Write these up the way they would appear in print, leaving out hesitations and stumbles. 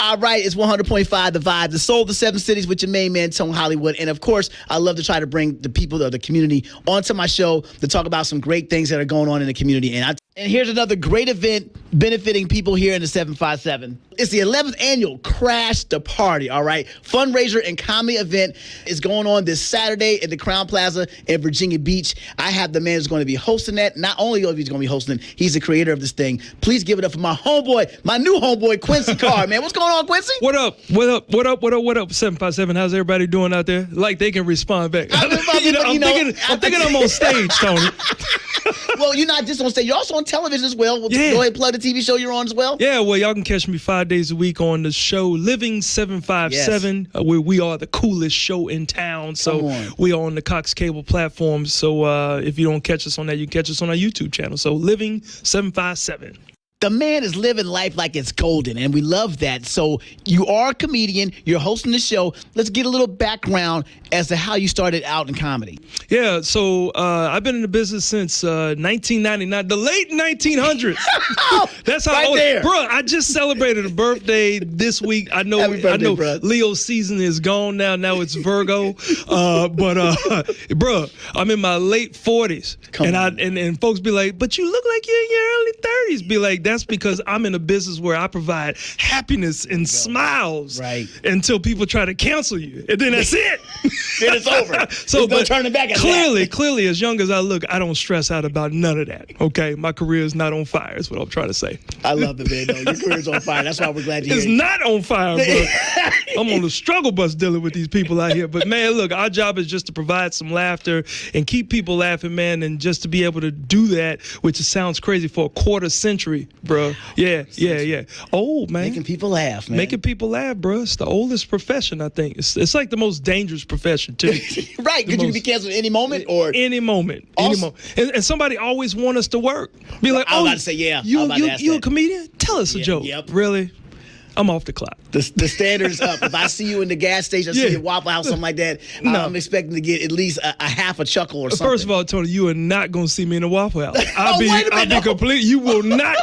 All right, it's 100.5 The Vibe, the soul of the seven cities with your main man, Tone Hollywood. And of course, I love to try to bring the people of the community onto my show to talk about some great things that are going on in the community. And here's another great event benefiting people here in the 757. It's the 11th annual Crash the Party, all right? Fundraiser and comedy event is going on this Saturday at the Crown Plaza in Virginia Beach. I have the man who's going to be hosting that. Not only is he going to be hosting it, he's the creator of this thing. Please give it up for my homeboy, my new homeboy, Quincy Carr, man. What's going on, Quincy? What up? 757. How's everybody doing out there? Like they can respond back. I'm thinking I'm on stage, Tony. Well, you're not just on stage. You're also on television as well. Yeah. Go ahead and plug the TV show you're on as well. Yeah, well, y'all can catch me 5 days a week on the show Living 757, where we are the coolest show in town. So we are on the Cox Cable platform. So if you don't catch us on that, you can catch us on our YouTube channel. So Living 757. The man is living life like it's golden, and we love that. So you are a comedian. You're hosting the show. Let's get a little background as to how you started out in comedy. Yeah, so I've been in the business since 1999, the late 1900s. That's how right old. There. Bro, I just celebrated a birthday this week. I know Leo's season is gone now. Now it's Virgo. Bro, I'm in my late 40s. And folks be like, but you look like you're in your early 30s. Be like, that's because I'm in a business where I provide happiness and smiles until people try to cancel you. And then that's it. Then it's over. So, but turning back clearly, as young as I look, I don't stress out about none of that. Okay? My career is not on fire, is what I'm trying to say. I love it, man. No, your career's on fire. That's why we're glad you're here. It's not on fire, bro. I'm on the struggle bus dealing with these people out here. But, man, look, our job is just to provide some laughter and keep people laughing, man, and just to be able to do that, which sounds crazy, for a quarter century, bro. Yeah. Old, man. Making people laugh, man. Making people laugh, bro. It's the oldest profession, I think. It's like the most dangerous profession, too. Right. Could you be canceled any moment? Or any moment. And somebody always want us to work. Be like, I was about to say, yeah. You a comedian? Tell us a joke. Yep. Really? I'm off the clock. The standard's up. If I see you in the gas station, I see you at Waffle House, something like that, I'm expecting to get at least a half a chuckle or something. First of all, Tony, you are not going to see me in a Waffle House. I'll be complete. You will not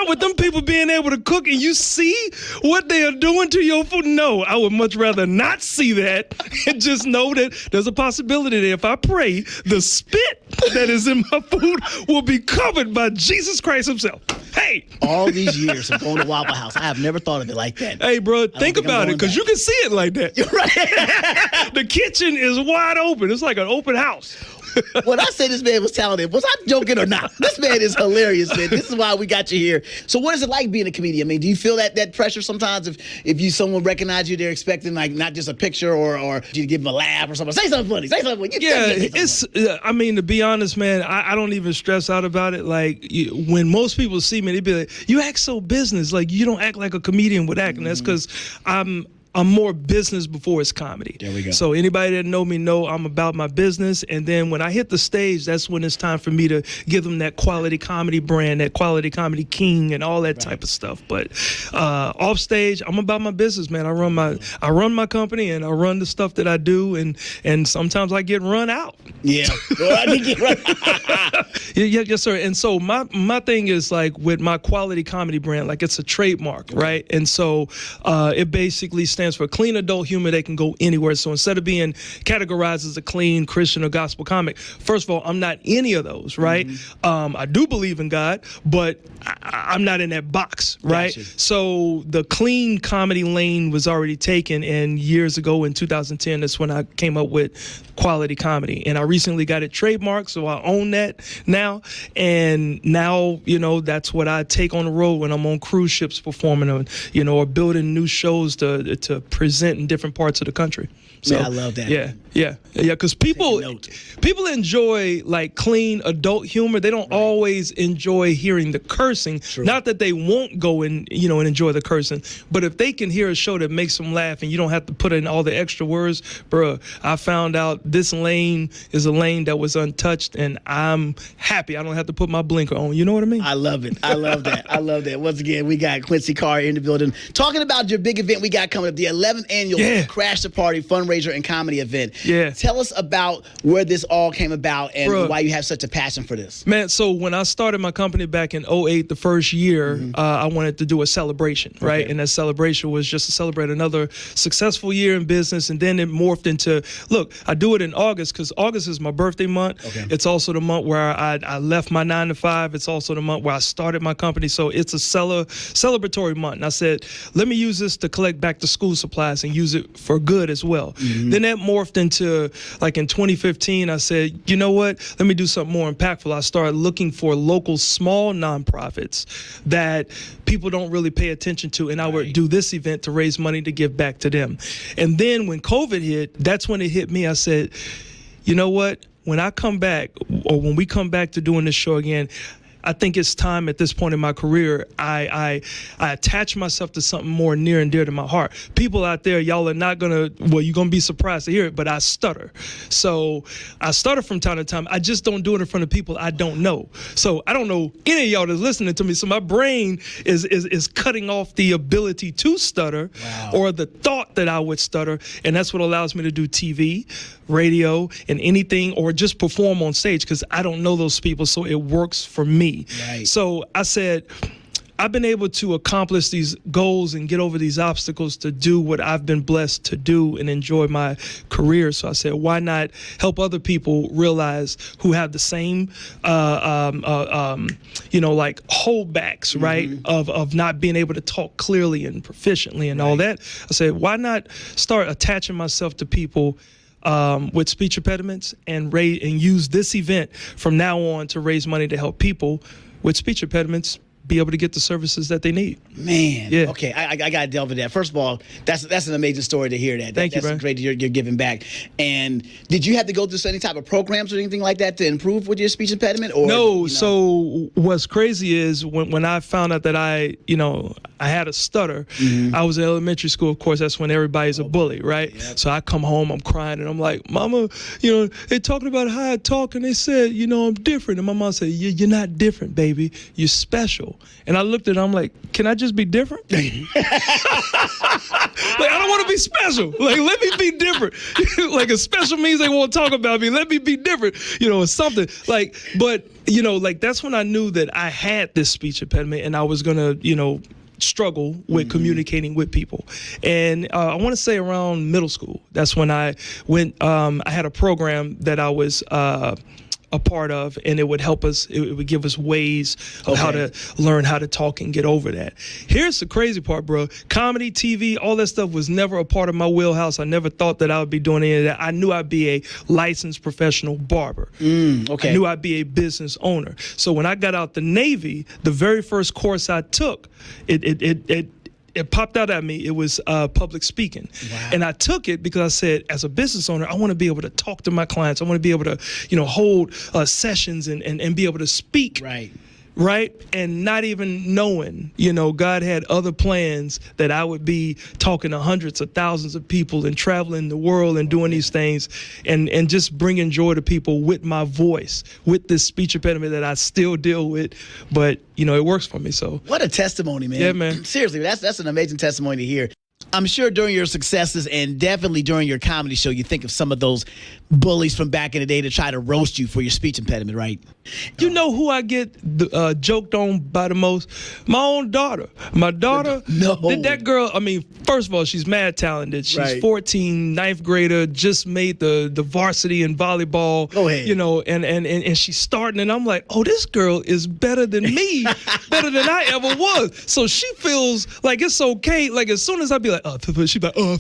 with them people being able to cook and you see what they are doing to your food. No, I would much rather not see that and just know that there's a possibility that if I pray, the spit that is in my food will be covered by Jesus Christ himself. Hey! All these years of going to Waffle House, I have never thought of it like that. Hey, bro, think about it, because you can see it like that. You're right. The kitchen is wide open. It's like an open house. When I say this man was talented, was I joking or not? This man is hilarious, man. This is why we got you here. So what is it like being a comedian? I mean, do you feel that pressure sometimes if someone recognize you, they're expecting like not just a picture or you to give them a laugh or something? Say something funny. Say something funny. I mean, to be honest, man, I don't even stress out about it. Like when most people see me, they be like, you act so business. Like you don't act like a comedian would act. And that's because I'm more business before it's comedy. There we go. So anybody that know I'm about my business. And then when I hit the stage, that's when it's time for me to give them that quality comedy brand, that quality comedy king and all that type of stuff. But off stage, I'm about my business, man. I run my company and I run the stuff that I do. And sometimes I get run out. Yeah. Yes, sir. And so my thing is like with my quality comedy brand, like it's a trademark, right? And so it basically stands for clean adult humor that can go anywhere. So instead of being categorized as a clean Christian or gospel comic, first of all, I'm not any of those, right? I do believe in God, but I'm not in that box, right? Gotcha. So the clean comedy lane was already taken, and years ago in 2010, that's when I came up with quality comedy. And I recently got it trademarked, so I own that now. And now, that's what I take on the road when I'm on cruise ships performing, or building new shows to present in different parts of the country. So, man, I love that. Yeah. Because people enjoy like clean adult humor. They don't always enjoy hearing the cursing. True. Not that they won't go and enjoy the cursing, but if they can hear a show that makes them laugh and you don't have to put in all the extra words, bruh, I found out this lane is a lane that was untouched, and I'm happy I don't have to put my blinker on. You know what I mean? I love it. I love that. Once again, we got Quincy Carr in the building talking about your big event we got coming up. the 11th annual Crash the Party fundraiser and comedy event. Yeah. Tell us about where this all came about and Bruh. why you have such a passion for this. Man, so when I started my company back in 2008, the first year, I wanted to do a celebration, right? Okay. And that celebration was just to celebrate another successful year in business. And then it morphed into, look, I do it in August because August is my birthday month. Okay. It's also the month where I left my 9 to 5. It's also the month where I started my company. So it's a celebratory month. And I said, let me use this to collect back to school supplies and use it for good as well. Then that morphed into, like in 2015, I said, you know what? Let me do something more impactful. I started looking for local small nonprofits that people don't really pay attention to. And I would do this event to raise money to give back to them. And then when COVID hit, that's when it hit me. I said, you know what? When I come back, or when we come back to doing this show again, I think it's time at this point in my career, I attach myself to something more near and dear to my heart. People out there, y'all are not gonna, well, you're gonna be surprised to hear it, but I stutter. So I stutter from time to time. I just don't do it in front of people I don't know. So I don't know any of y'all that's listening to me. So my brain is cutting off the ability to stutter or the thought that I would stutter. And that's what allows me to do TV, radio, and anything, or just perform on stage because I don't know those people. So it works for me. Right. So I said, I've been able to accomplish these goals and get over these obstacles to do what I've been blessed to do and enjoy my career. So I said, why not help other people realize who have the same, like holdbacks, right? Of not being able to talk clearly and proficiently and all that. I said, why not start attaching myself to people with speech impediments and use this event from now on to raise money to help people with speech impediments be able to get the services that they need. Man, yeah. Okay, I got to delve into that. First of all, that's an amazing story to hear that. Thank you, that's man. Great that you're giving back. And did you have to go through any type of programs or anything like that to improve with your speech impediment? Or no. So what's crazy is when I found out that I had a stutter, I was in elementary school. Of course, that's when everybody's a bully, right? Yep. So I come home, I'm crying, and I'm like, Mama, they're talking about how I talk, and they said, I'm different. And my mom said, you're not different, baby. You're special. And I looked at her, I'm like, can I just be different? Like, I don't want to be special. Like, let me be different. Like, a special means they won't talk about me. Let me be different, or something. Like, but, that's when I knew that I had this speech impediment and I was going to, struggle with communicating with people. And I want to say around middle school, that's when I went, I had a program that I was a part of, and it would help us, it would give us ways of how to learn how to talk and get over that. Here's the crazy part, bro. Comedy, TV, all that stuff was never a part of my wheelhouse. I never thought that I would be doing any of that. I knew I'd be a licensed professional barber. I knew I'd be a business owner. So when I got out the Navy, the very first course I took, it popped out at me. It was public speaking. Wow. And I took it because I said, as a business owner, I want to be able to talk to my clients. I want to be able to, hold sessions and be able to speak. Right? And not even knowing, God had other plans that I would be talking to hundreds of thousands of people and traveling the world and doing these things and just bringing joy to people with my voice, with this speech impediment that I still deal with. But, it works for me. So what a testimony, man. Yeah, man. Seriously, that's an amazing testimony to hear. I'm sure during your successes and definitely during your comedy show, you think of some of those bullies from back in the day to try to roast you for your speech impediment, right? You know who I get joked on by the most? My own daughter. My daughter, that girl, first of all, she's mad talented. She's 14, ninth grader, just made the varsity in volleyball. Go ahead. And she's starting, and I'm like, oh, this girl is better than me, better than I ever was. So she feels like it's okay. Like, as soon as I be like, she'd be like, really?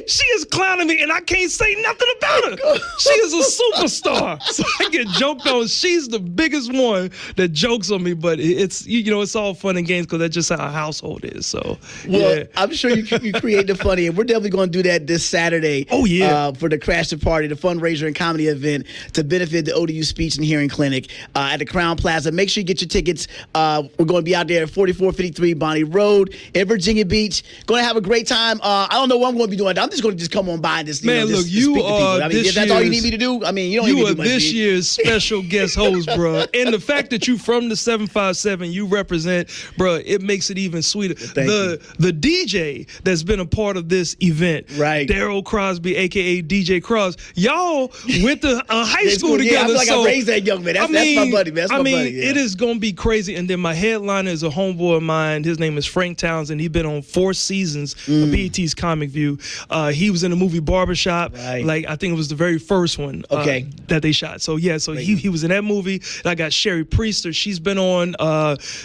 She is clowning me, and I can't say nothing about her. She is a superstar. So I get joked on. She's the biggest one that jokes on me, but it's it's all fun and games because that's just how our household is. So I'm sure you create the funny, and we're definitely going to do that this Saturday. For the Crash the Party, the fundraiser and comedy event to benefit the ODU Speech and Hearing Clinic at the Crown Plaza. Make sure you get your tickets. We're going to be out there at 4453 Bonnie Road in in Virginia Beach. Going to have a great time. I don't know what I'm going to be doing. I'm just going to come on by and just, Man, look, you speak to people. are I mean, if this that's all you year's- need me to do, I mean, you don't You need are to do much. this year's special guest host, bro. And the fact that you from the 757, you represent, bro, it makes it even sweeter. The DJ that's been a part of this event, right? Daryl Crosby, aka DJ Cross. Y'all went to high school together. Yeah, I feel like so, I raised that young man. That's my buddy, man. That's my buddy. Yeah. It is gonna be crazy. And then my headliner is a homeboy of mine. His name is Frank Townsend. He's been on 4 seasons of BET's Comic View. He was in the movie Barbershop. Right. Like I think it was the very first one that they shot. So yeah, so he was in that movie. And I got Sherry Priester. She's been on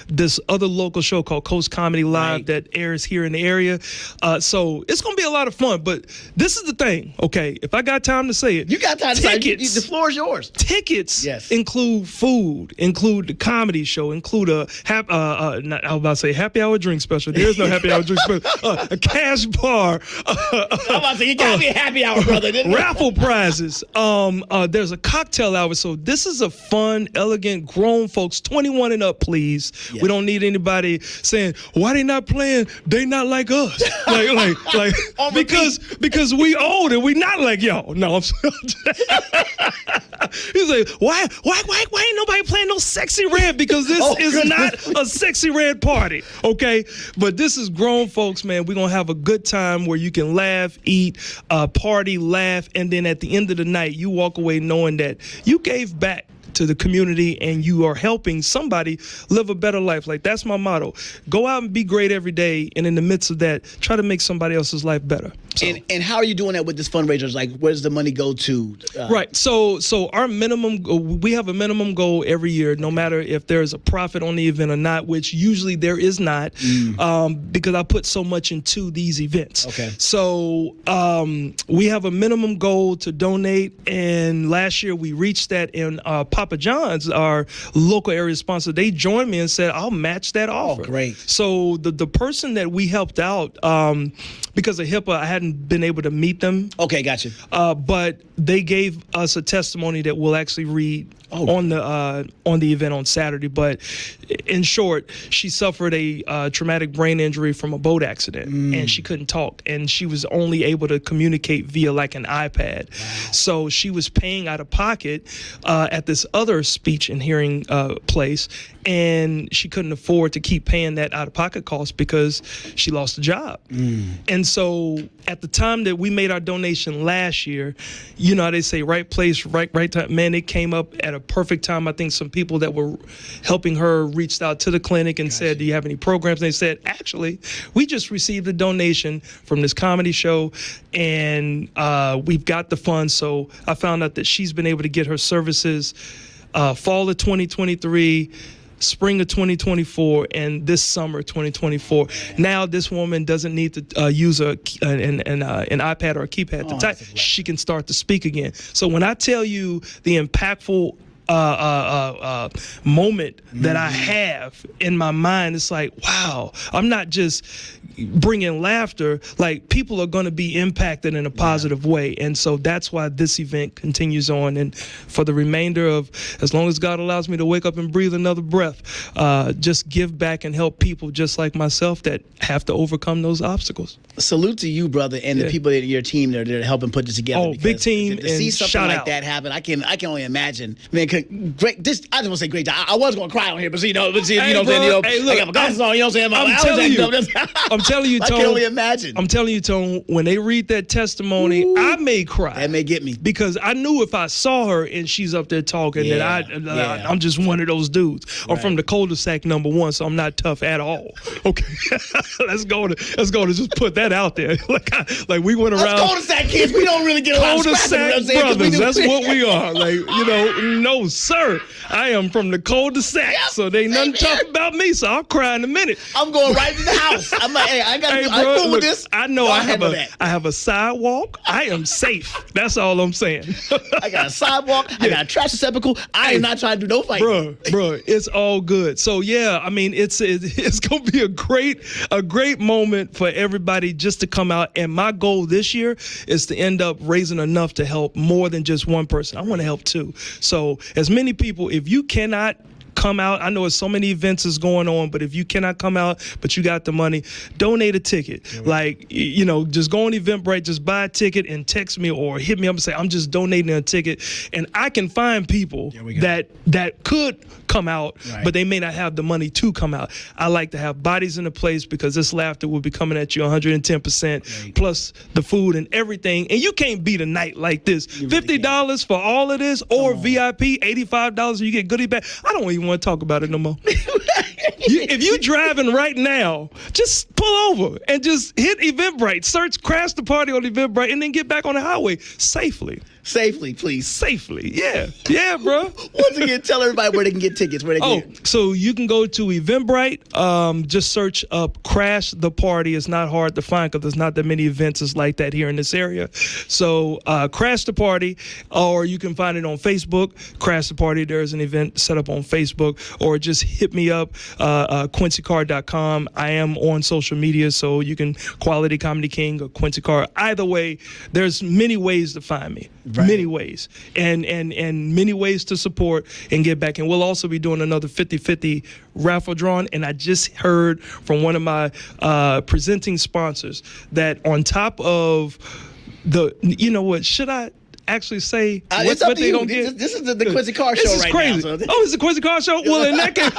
this other local show called Coast Comedy Live that airs here in the area. So it's gonna be a lot of fun. But this is the thing, okay? If I got time to say it, you got time to say it. The floor is yours. Tickets include food, include the comedy show, include I was about to say happy hour drink special. There's no happy hour drink special. A cash bar. I'm about to say, you got me a happy hour, brother. Raffle prizes. There's a cocktail hour. So this is a fun, elegant, grown folks, 21 and up, please. Yeah. We don't need anybody saying, why they not playing? They not like us. like because we old and we not like y'all. No, I'm he's like, why ain't nobody playing no Sexy Red? Because this is not a Sexy Red party, okay? But this is grown folks, man. We're gonna have a good time where you can laugh, eat, party, laugh, and then at the end of the night, you walk away knowing that you gave back to the community and you are helping somebody live a better life. Like, that's my motto. Go out and be great every day, and in the midst of that, try to make somebody else's life better. So. And how are you doing that with this fundraiser? Like, where does the money go to? Right. So our minimum, we have a minimum goal every year, no matter if there's a profit on the event or not, which usually there is not, because I put so much into these events. Okay. So we have a minimum goal to donate, and last year we reached that, and Papa John's, our local area sponsor, they joined me and said, I'll match that offer. Oh, great. So the person that we helped out, because of HIPAA, I hadn't been able to meet them. Okay, gotcha. But they gave us a testimony that we'll actually read on the event on Saturday. But in short, she suffered a traumatic brain injury from a boat accident, and she couldn't talk, and she was only able to communicate via like an iPad. Wow. So she was paying out of pocket at this other speech and hearing place, and she couldn't afford to keep paying that out-of-pocket cost because she lost a job. And so at the time that we made our donation last year, you know how they say right place, right time. Man, it came up at a perfect time. I think some people that were helping her reached out to the clinic and said, do you have any programs? And they said, actually, we just received a donation from this comedy show, and we've got the funds. So I found out that she's been able to get her services fall of 2023, spring of 2024, and this summer 2024. Now this woman doesn't need to use an iPad or a keypad to type. She can start to speak again. So when I tell you the impactful moment that I have in my mind, it's like, wow, I'm not just bringing laughter, like people are going to be impacted in a positive way. And so that's why this event continues on. And for the remainder of, as long as God allows me to wake up and breathe another breath, just give back and help people just like myself that have to overcome those obstals. Salute to you, brother, and the people in your team that are helping put this together. Oh, big team. To see something like that happen, I can only imagine. Man, great. I just want to say great job. I was going to cry on here, but you know what I'm saying? Hey, look, I got my glasses on, you know what I'm saying? I'm telling you, Tone. I can only imagine. I'm telling you, Tone, when they read that testimony, I may cry. That may get me. Because I knew if I saw her and she's up there talking that I'm just one of those dudes. Right. I'm from the cul-de-sac #1, so I'm not tough at all. Okay. let's go to just put that out there. like we went around. Us cul-de-sac kids, we don't really get a lot of cul-de-sac brothers, that's what we are. Like, no, sir. I am from the cul-de-sac, so they nothing tough about me, so I'll cry in a minute. I'm going right to the house. I'm like, hey, I got to do this. I know I have a sidewalk. I am safe. That's all I'm saying. I got a sidewalk. I got a trash receptacle. I am not trying to do no fighting. Bro, it's all good. So yeah, I mean, it's gonna be a great moment for everybody just to come out. And my goal this year is to end up raising enough to help more than just one person. I want to help two. So as many people, if you cannot come out. I know there's so many events is going on, but if you cannot come out, but you got the money, donate a ticket. Like, you know, just go on Eventbrite, just buy a ticket and text me or hit me up and say, I'm just donating a ticket. And I can find people that could come out, but they may not have the money to come out. I like to have bodies in the place because this laughter will be coming at you 110% plus the food and everything. And you can't beat a night like this. $50 for all of this or VIP, $85 and you get goodie bag. I don't even want to talk about it no more. If you're driving right now, just pull over and just hit Eventbrite. Search Crash the Party on Eventbrite and then get back on the highway safely. Safely, please. Safely, yeah. Yeah, bro. Once again, tell everybody where they can get tickets. Where they get. So you can go to Eventbrite. Just search up Crash the Party. It's not hard to find because there's not that many events like that here in this area. So Crash the Party, or you can find it on Facebook. Crash the Party. There's an event set up on Facebook, or just hit me up, QuincyCarr.com. I am on social media, so you can Quality Comedy King or Quincy Carr. Either way, there's many ways to find me. Many ways and many ways to support and get back. And we'll also be doing another 50-50 raffle drawing. And I just heard from one of my presenting sponsors that on top of the, you know what, should I actually say what they gonna get? This is the Quincy Carr show right crazy. now. So. Oh, it's the Quincy Carr show? Well, in that case,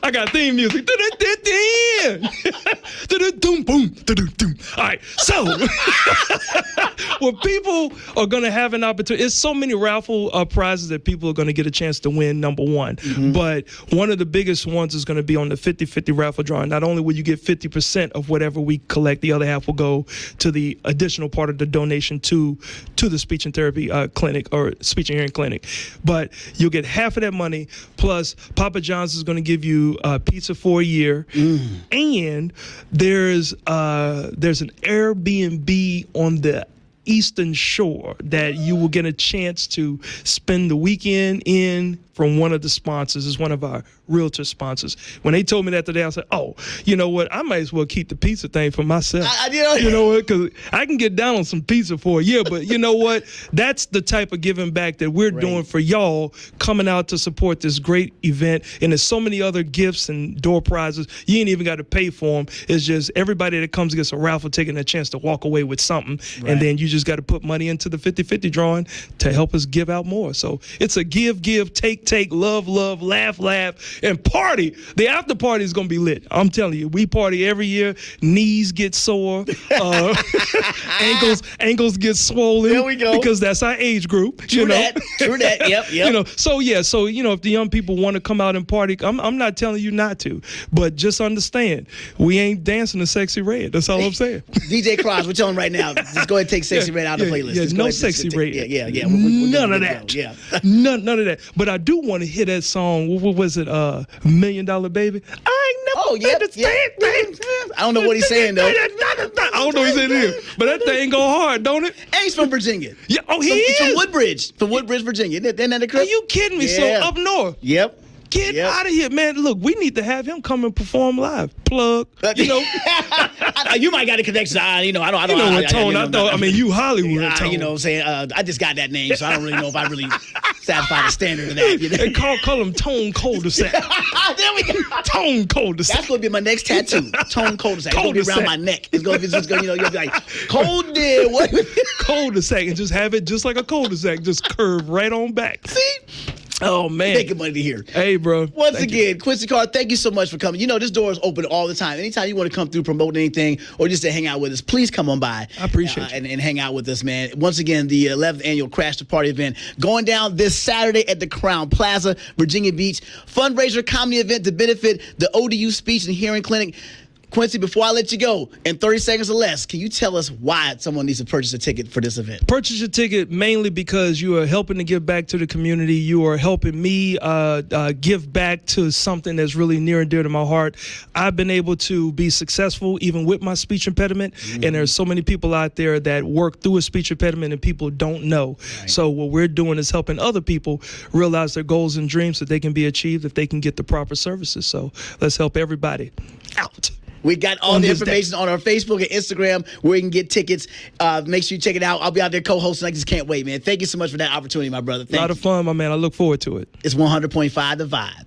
I got theme music. All right, so well, people are gonna have an opportunity. It's so many raffle prizes that people are gonna get a chance to win, number one. But one of the biggest ones is gonna be on the 50-50 raffle drawing. Not only will you get 50% of whatever we collect, the other half will go to the additional part of the donation to the speech and therapy clinic or speech and hearing clinic. But you'll get half of that money, plus Papa John's is going to give you pizza for a year. And there's an Airbnb on the Eastern Shore that you will get a chance to spend the weekend in from one of the sponsors. Is one of our realtor sponsors. When they told me that today, I said, oh, you know what? I might as well keep the pizza thing for myself. You know what? Because I can get down on some pizza for a year, but you know what? That's the type of giving back that we're doing for y'all coming out to support this great event. And there's so many other gifts and door prizes. You ain't even got to pay for them. It's just everybody that comes gets a raffle ticket and a chance to walk away with something. And then you just got to put money into the 50-50 drawing to help us give out more. So it's a give, take, love, laugh, and party. The after party is going to be lit. I'm telling you, we party every year. Knees get sore. Ankles get swollen. There we go. Because that's our age group. True that. Yep. You know, so if the young people want to come out and party, I'm not telling you not to, but just understand, we ain't dancing to Sexy Red. That's all I'm saying. DJ Cross, we're telling right now, just go ahead and take Sexy Red out of the playlist. Yeah, no Sexy Red. Yeah. None of that. Yeah. None of that. But I do want to hear that song. What was it? $1 Million Baby. I ain't never I don't know what he's saying though. I don't know what he's saying either. But that thing go hard, don't it? And he's from Virginia. Yeah. Oh, He's from Woodbridge, Virginia. Isn't that the Are you kidding me? Yeah. So up north. Yep. Get out of here, man. Look, we need to have him come and perform live. Plug. You know. You might got a connection. I don't. You know what, Tone? I mean, you Hollywood, Tone. You know what I'm saying? I just got that name, so I don't really know if I really satisfy the standard of that. You know? And call him Tone Cul-de-sac. There we go. Tone Cul-de-sac. That's going to be my next tattoo. Tone Cul-de-sac. It's going to be around my neck. It's going to be, you'll be like, cold dear. What? Cul-de-sac, and just have it just like a cul-de-sac, just curve right on back. See? Oh, man. Making money here. Hey, bro. Once again, Quincy Carr, thank you so much for coming. You know, this door is open all the time. Anytime you want to come through, promote anything, or just to hang out with us, please come on by. I appreciate you. And hang out with us, man. Once again, the 11th annual Crash the Party event going down this Saturday at the Crown Plaza, Virginia Beach. Fundraiser comedy event to benefit the ODU Speech and Hearing Clinic. Quincy, before I let you go, in 30 seconds or less, can you tell us why someone needs to purchase a ticket for this event? Purchase your ticket mainly because you are helping to give back to the community. You are helping me give back to something that's really near and dear to my heart. I've been able to be successful even with my speech impediment, and there's so many people out there that work through a speech impediment and people don't know. Right. So what we're doing is helping other people realize their goals and dreams that they can be achieved if they can get the proper services. So let's help everybody out. We got all On the this information on our Facebook and Instagram where you can get tickets. Make sure you check it out. I'll be out there co-hosting. I just can't wait, man. Thank you so much for that opportunity, my brother. A lot of fun, my man. I look forward to it. It's 100.5 The Vibe.